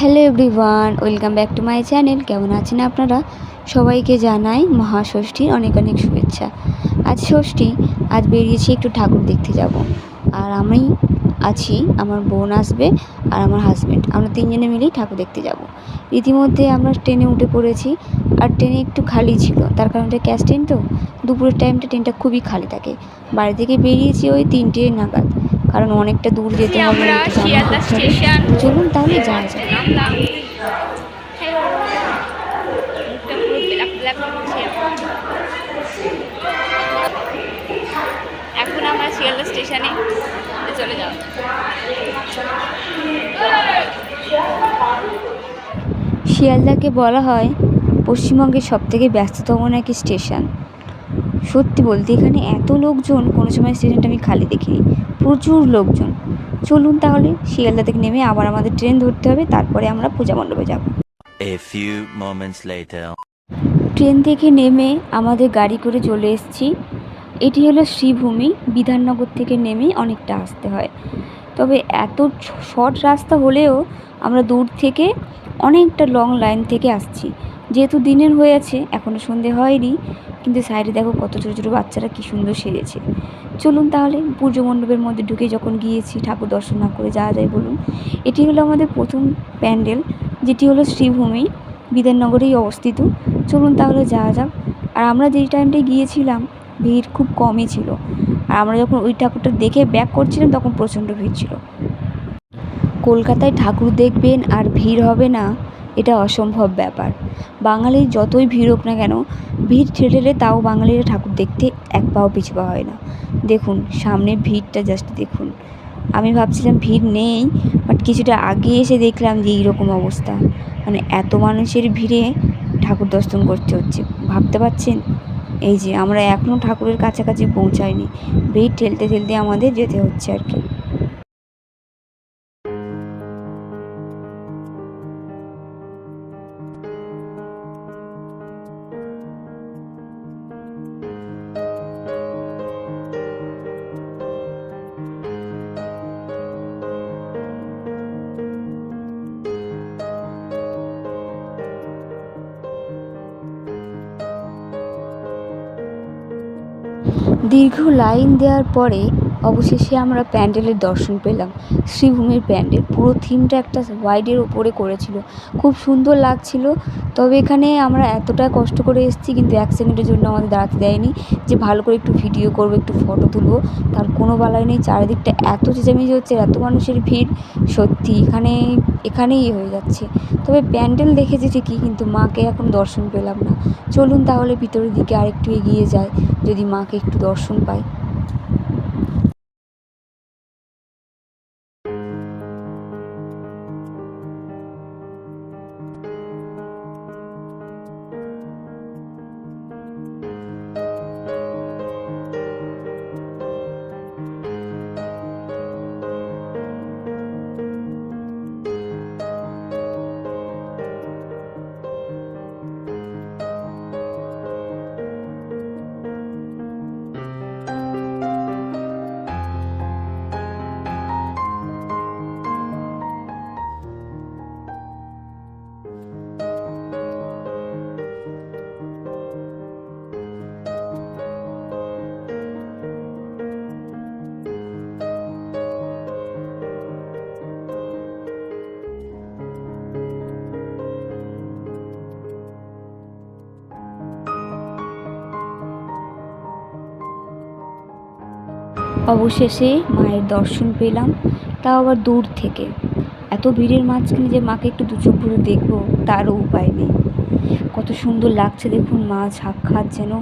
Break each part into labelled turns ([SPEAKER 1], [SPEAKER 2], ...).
[SPEAKER 1] Hello everyone, welcome back to my channel. কেমন আছেন আপনারা? সবাইকে জানাই মহাষষ্ঠীর অনেক অনেক শুভেচ্ছা। আজ ষষ্ঠী, আজ বেরিয়েছি একটু ঠাকুর দেখতে যাব। আর আমি আছি, আমার বোন আসবে আর আমার হাজব্যান্ড, আমরা তিনজনে মিলেই ঠাকুর দেখতে যাব। ইতিমধ্যে আমরা ট্রেনে উঠে পড়েছি, আর ট্রেনে একটু খালি ছিল, তার কারণটা ক্যাশ ট্রেন তো দুপুরের টাইমটা ট্রেনটা খুবই খালি থাকে। বাড়ি থেকে বেরিয়েছি ওই 3টে নাগাদ, কারণ অনেকটা দূর যেতে হবে, একটু জার্নি করতে হবে। চলুন তাহলে যাওয়া যাক।
[SPEAKER 2] এখন আমরা শিয়ালদা স্টেশনে চলে যাব।
[SPEAKER 1] শিয়ালদাকে বলা হয় পশ্চিমবঙ্গের সবথেকে ব্যস্ততম নাকি স্টেশন। সত্যি বলতে এখানে এত লোকজন, কোনো সময় স্টেশনটা আমি খালি দেখিনি, প্রচুর লোকজন। চলুন তাহলে শিয়ালদা থেকে নেমে আবার আমাদের ট্রেন ধরতে হবে, তারপরে আমরা পূজা মণ্ডপে যাব।
[SPEAKER 3] A few moments later.
[SPEAKER 1] Train থেকে নেমে আমাদের গাড়ি করে চলে এসেছি। এটি হলো শ্রীভূমি। বিধাননগর থেকে নেমে অনেকটা আসতে হয়, তবে এত শর্ট রাস্তা হলেও আমরা দূর থেকে অনেকটা লং লাইন থেকে আসছি। যেহেতু দিনের হয়ে আছে, এখনও সন্ধে হয়নি, কিন্তু সাইডে দেখো কত ছোটো ছোটো বাচ্চারা কী সুন্দর সেজেছে। চলুন তাহলে পুজো মণ্ডপের মধ্যে ঢুকে যখন গিয়েছি, ঠাকুর দর্শন না করে যাওয়া যায় বলুন? এটি হলো আমাদের প্রথম প্যান্ডেল, যেটি হলো শ্রীভূমি, বিধাননগরেই অবস্থিত। চলুন তাহলে যাওয়া যাক। আর আমরা যেই টাইমটায় গিয়েছিলাম ভিড় খুব কমই ছিল, আর আমরা যখন ওই ঠাকুরটা দেখে ব্যাক করছিলাম তখন প্রচণ্ড ভিড় ছিল। কলকাতায় ঠাকুর দেখবেন আর ভিড় হবে না, এটা অসম্ভব ব্যাপার। বাঙালির যতই ভিড় হোক না কেন, ভিড় ঠেলে তাও বাঙালিরা ঠাকুর দেখতে এক পাও পিছু পা হয় না। দেখুন সামনে ভিড়টা, জাস্ট দেখুন। আমি ভাবছিলাম ভিড় নেই, বাট কিছুটা আগে এসে দেখলাম যে এইরকম অবস্থা, মানে এত মানুষের ভিড়ে ঠাকুর দর্শন করতে হচ্ছে, ভাবতে পারছেন? এই যে আমরা এখনও ঠাকুরের কাছাকাছি পৌঁছাইনি, ভিড় ঠেলতে ঠেলতে আমাদের যেতে হচ্ছে আর কি। দীর্ঘ লাইন দেওয়ার পরে অবশেষে আমরা প্যান্ডেলের দর্শন পেলাম। শ্রীভূমির প্যান্ডেল পুরো থিমটা একটা হোয়াইটের ওপরে করেছিল, খুব সুন্দর লাগছিল। তবে এখানে আমরা এতটা কষ্ট করে এসেছি, কিন্তু 1 সেকেন্ডের জন্য আমাদের দাঁড়াতে দেয়নি যে ভালো করে একটু ভিডিও করবো, একটু ফটো তুলবো, তার কোনো বালাই নেই। চারিদিকটা এত চেঁচামেচি হচ্ছে, এত মানুষের ভিড়, সত্যি এখানেই হয়ে যাচ্ছে। তবে প্যান্ডেল দেখেছি ঠিকই, কিন্তু মাকে এখন দর্শন পেলাম না। চলুন তাহলে ভিতরের দিকে আরেকটু এগিয়ে যায়, যদি মাকে একটু দর্শন পাই। অবশেষে মায়ের দর্শন পেলাম, তাও আবার দূর থেকে। এত ভিড়ের মাঝখানে যে মাকে একটু দু চোখ ভরে দেখবো, তারও উপায় নেই। কত সুন্দর লাগছে দেখুন, মা সাক্ষাৎ যেন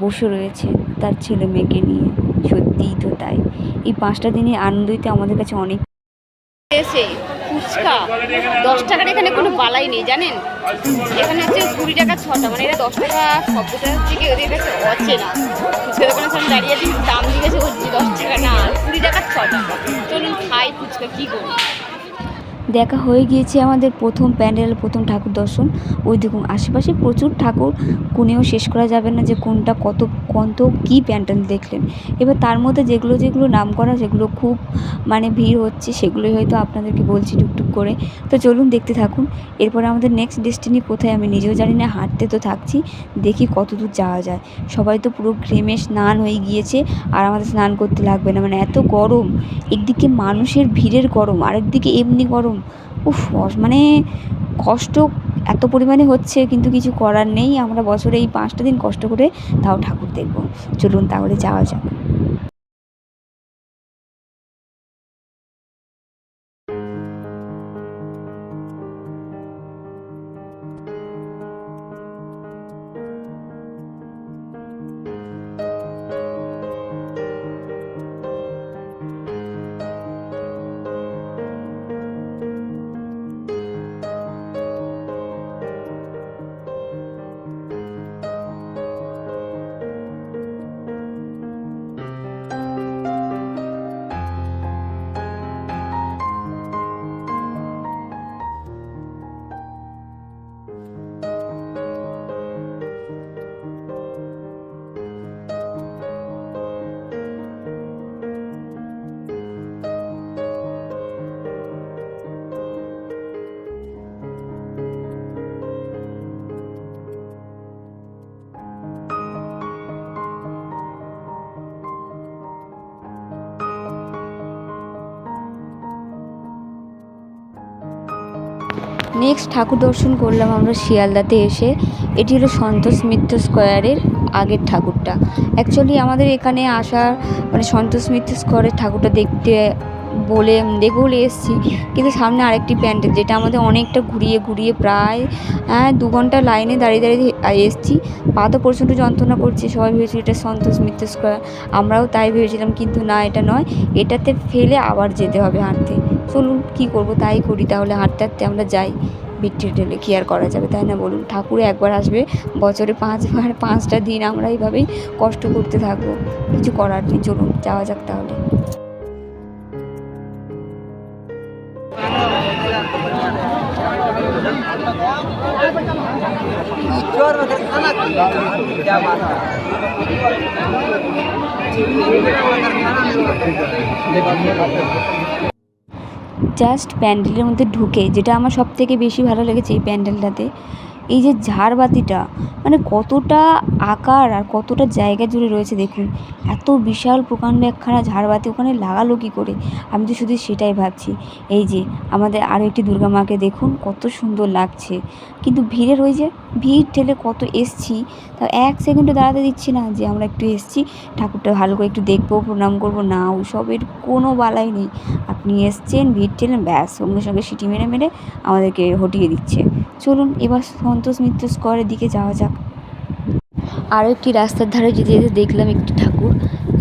[SPEAKER 1] বসে রয়েছে তার ছেলে মেয়েকে নিয়ে। সত্যিই তো তাই। এই 5টা দিনের আনন্দই তো আমাদের কাছে অনেক।
[SPEAKER 2] এসে ফুচকা 10 টাকার এখানে কোনো বালাই নেই, জানেন? এখানে হচ্ছে 20 টাকা 6টা, মানে এটা 10 টাকা শব্দটা থেকে ওদের কাছে অচেনা। ফুচকা দোকানের সামনে দাঁড়িয়ে আছে, দাম জিজ্ঞেসে করছি 10 টাকা না 20 টাকা 6টা। চলুন খাই ফুচকা, কী করি।
[SPEAKER 1] দেখা হয়ে গিয়েছে আমাদের প্রথম প্যান্ডেল, প্রথম ঠাকুর দর্শন। ওই দেখুন আশেপাশে প্রচুর ঠাকুর, গুনেও শেষ করা যাবে না যে কোনটা কত কত কী প্যান্ডেল দেখলেন। এবার তার মধ্যে যেগুলো যেগুলো নাম করা, যেগুলো খুব মানে ভিড় হচ্ছে, সেগুলোই হয়তো আপনাদেরকে বলছি টুকটুক করে। তো চলুন দেখতে থাকুন। এরপরে আমাদের নেক্সট ডেস্টিনি কোথায় আমি নিজেও জানি না, হাঁটতে তো থাকছি, দেখি কত দূর যাওয়া যায়। সবাই তো পুরো ঘেমে স্নান হয়ে গিয়েছে, আর আমাদের স্নান করতে লাগবে না, মানে এত গরম। একদিকে মানুষের ভিড়ের গরম, আরেকদিকে এমনি গরম। উফ, মানে কষ্ট এত পরিমাণে হচ্ছে, কিন্তু কিছু করার নেই। আমরা বছরে এই 5টা দিন কষ্ট করে তাও ঠাকুর দেখব। চলুন তাহলে যাওয়া যাক। নেক্সট ঠাকুর দর্শন করলাম আমরা শিয়ালদাতে এসে। এটি হলো সন্তোষ মিত্র স্কোয়ারের আগের ঠাকুরটা। অ্যাকচুয়ালি আমাদের এখানে আসার মানে সন্তোষ মিত্র স্কোয়ারের ঠাকুরটা দেখতে বলে এসেছি, কিন্তু সামনে আরেকটি প্যান্ডেল, যেটা আমাদের অনেকটা ঘুরিয়ে ঘুরিয়ে প্রায় 2 ঘন্টা লাইনে দাঁড়িয়ে দাঁড়িয়ে এসেছি। পা তো প্রচণ্ড যন্ত্রণা করছে। সবাই ভেবেছিল এটা সন্তোষ মিত্র স্কোয়ার, আমরাও তাই ভেবেছিলাম, কিন্তু না, এটা নয়। এটাতে ফেলে আবার যেতে হবে হাঁটতে। চলুন কী করব, তাই করি তাহলে, হাঁটতে হাঁটতে আমরা যাই। ভিড় ঠেলে কী আর করা যাবে, তাই না বলুন? ঠাকুর একবার আসবে বছরে 5বার, 5টা দিন আমরা এইভাবেই কষ্ট করতে থাকবো, কিছু করার নেই। চলুন যাওয়া যাক তাহলে। জাস্ট প্যান্ডেলের মধ্যে ঢুকে যেটা আমার সবথেকে বেশি ভালো লেগেছে এই প্যান্ডেলটাতে, এই যে ঝাড়বাতিটা, মানে কতটা আকার আর কতটা জায়গা জুড়ে রয়েছে দেখুন। এত বিশাল প্রকাণ্ড একখানা ঝাড়বাতি ওখানে লাগালো কী করে, আমি তো শুধু সেটাই ভাবছি। এই যে আমাদের আরও একটি দুর্গা মাকে দেখুন, কত সুন্দর লাগছে। কিন্তু ভিড়ের ওই যে ভিড় ঠেলে কত এসছি, তা 1 সেকেন্ডও দাঁড়াতে দিচ্ছি না যে আমরা একটু এসছি ঠাকুরটা ভালো করে একটু দেখবো, প্রণাম করবো, না ওইসবের কোনো বালাই নেই। আপনি এসছেন, ভিড় ঠেলেন, ব্যাস সঙ্গে সঙ্গে সিটি মেরে মেরে আমাদেরকে হটিয়ে দিচ্ছে। চলুন এবার সন্তোষ মিত্র স্কোয়ারের দিকে যাওয়া যাক। আরও একটি রাস্তার ধারে যেতে যেতে দেখলাম একটি ঠাকুর।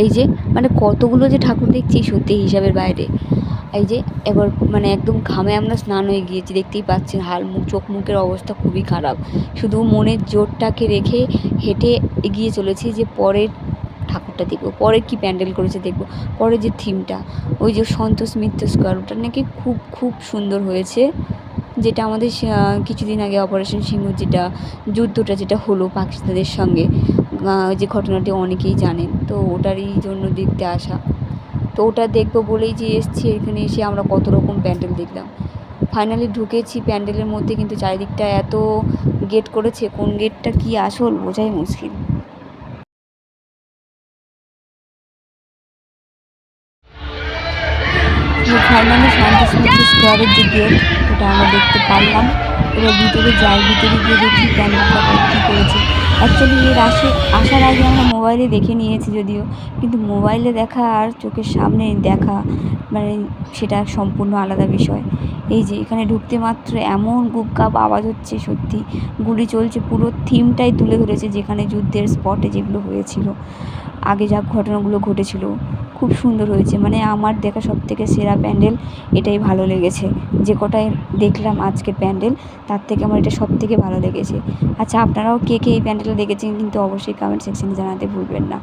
[SPEAKER 1] এই যে মানে কতগুলো যে ঠাকুর দেখছি সত্যি হিসাবের বাইরে। এই যে এবার মানে একদম ঘামে আমরা স্নান হয়ে গিয়েছি, দেখতেই পাচ্ছেন হাল মুখ, চোখ মুখের অবস্থা খুবই খারাপ। শুধু মনের জোরটাকে রেখে হেঁটে এগিয়ে চলেছি যে পরের ঠাকুরটা দেখবো, পরের কী প্যান্ডেল করেছে দেখবো, পরের যে থিমটা, ওই যে সন্তোষ মিত্র স্কোয়ার, ওটা নাকি খুব খুব সুন্দর হয়েছে। যেটা আমাদের কিছুদিন আগে অপারেশন সিঁদুর যেটা যুদ্ধটা যেটা হলো পাকিস্তানের সঙ্গে, ওই যে ঘটনাটি অনেকেই জানেন, তো ওটারই জন্য দেখতে আসা। তো ওটা দেখবো বলেই যে এসছি, এখানে এসে আমরা কত রকম প্যান্ডেল দেখলাম। ফাইনালি ঢুকেছি প্যান্ডেলের মধ্যে, কিন্তু চারিদিকটা এত গেট করেছে, কোন গেটটা কী আসল বোঝাই মুশকিল। ফাইনালি সন্তোষ মিত্র স্কোয়ারের যে গেট, ওটা আমরা দেখতে পারলাম। এবার ভিতরে যাই, ভিতরে গিয়ে দেখি প্যান্ডেলটা কী করেছে। অ্যাকচুয়ালি এর আসার আগে আমরা মোবাইলে দেখে নিয়েছি যদিও, কিন্তু মোবাইলে দেখা আর চোখের সামনে দেখা মানে সেটা সম্পূর্ণ আলাদা বিষয়। এই যে এখানে ঢুকতে মাত্র এমন গুপগাপ আওয়াজ হচ্ছে, সত্যি গুলি চলছে, পুরো থিমটাই তুলে ধরেছে যেখানে যুদ্ধের স্পটে যেগুলো হয়েছিল, আগে যা ঘটনাগুলো ঘটেছিল। খুব সুন্দর হয়েছে, মানে আমার দেখা সবথেকে সেরা প্যান্ডেল এটাই ভালো লেগেছে। যে কটায় দেখলাম আজকের প্যান্ডেল, তার থেকে আমার এটা সবথেকে ভালো লেগেছে। আচ্ছা, আপনারাও কে কে এই প্যান্ডেলটা দেখেছেন কিন্তু অবশ্যই কমেন্ট সেকশনে জানাতে ভুলবেন না।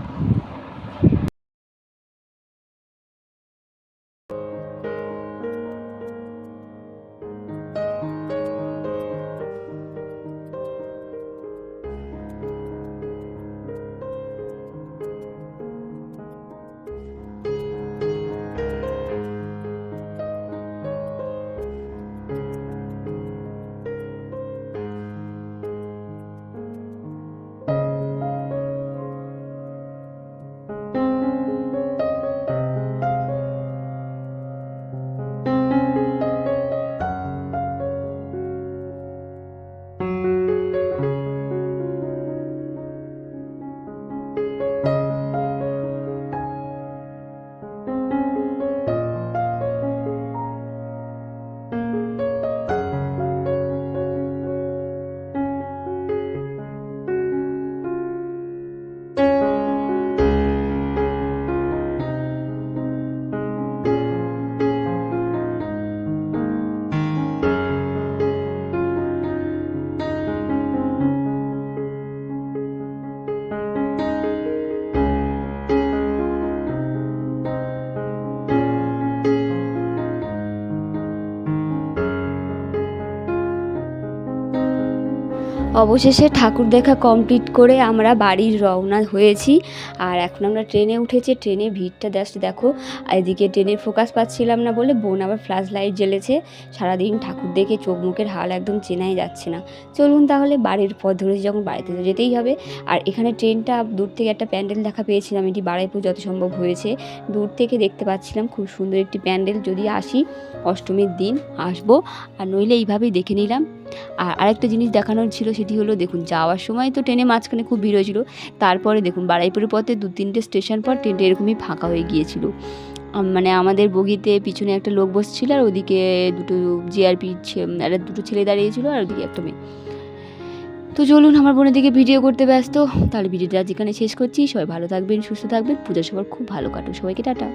[SPEAKER 1] অবশেষে ঠাকুর দেখা কমপ্লিট করে আমরা বাড়ির রওনা হয়েছি। আর এখন আমরা ট্রেনে উঠেছি। ট্রেনে ভিড়টা জাস্ট দেখো। আর এদিকে ট্রেনের ফোকাস পাচ্ছিলাম না বলে বোন আবার ফ্ল্যাশ লাইট জ্বেলেছে। সারাদিন ঠাকুর দেখে চোখ মুখের হাল একদম চেনাই যাচ্ছে না। চলুন তাহলে বাড়ির পথ ধরেছি যখন বাড়িতে তো যেতেই হবে। আর এখানে ট্রেনটা দূর থেকে একটা প্যান্ডেল দেখা পেয়েছিলাম, এটি বারুইপুর যত সম্ভব হয়েছে। দূর থেকে দেখতে পাচ্ছিলাম খুব সুন্দর একটি প্যান্ডেল। যদি আসি অষ্টমীর দিন আসবো, আর নইলে এইভাবেই দেখে নিলাম। আর আরেকটা জিনিস দেখানোর ছিল, সেটি হলো দেখুন যাওয়ার সময় তো ট্রেনে মাঝখানে খুব ভিড় হয়েছিল, তারপরে দেখুন বারুইপুরের পথে 2-3টে স্টেশন পর ট্রেনটা এরকমই ফাঁকা হয়ে গিয়েছিল। মানে আমাদের বগিতে পিছনে একটা লোক বসছিল, আর ওদিকে দুটো জিআরপি দুটো ছেলে দাঁড়িয়েছিল, আর ওদিকে একটা মেয়ে। তো চলুন, আমার বোনের দিকে ভিডিও করতে ব্যস্ত। তাহলে ভিডিওটা যেখানে শেষ করছি। সবাই ভালো থাকবেন, সুস্থ থাকবেন, পূজা সবার খুব ভালো কাটুক। সবাইকে টাটা।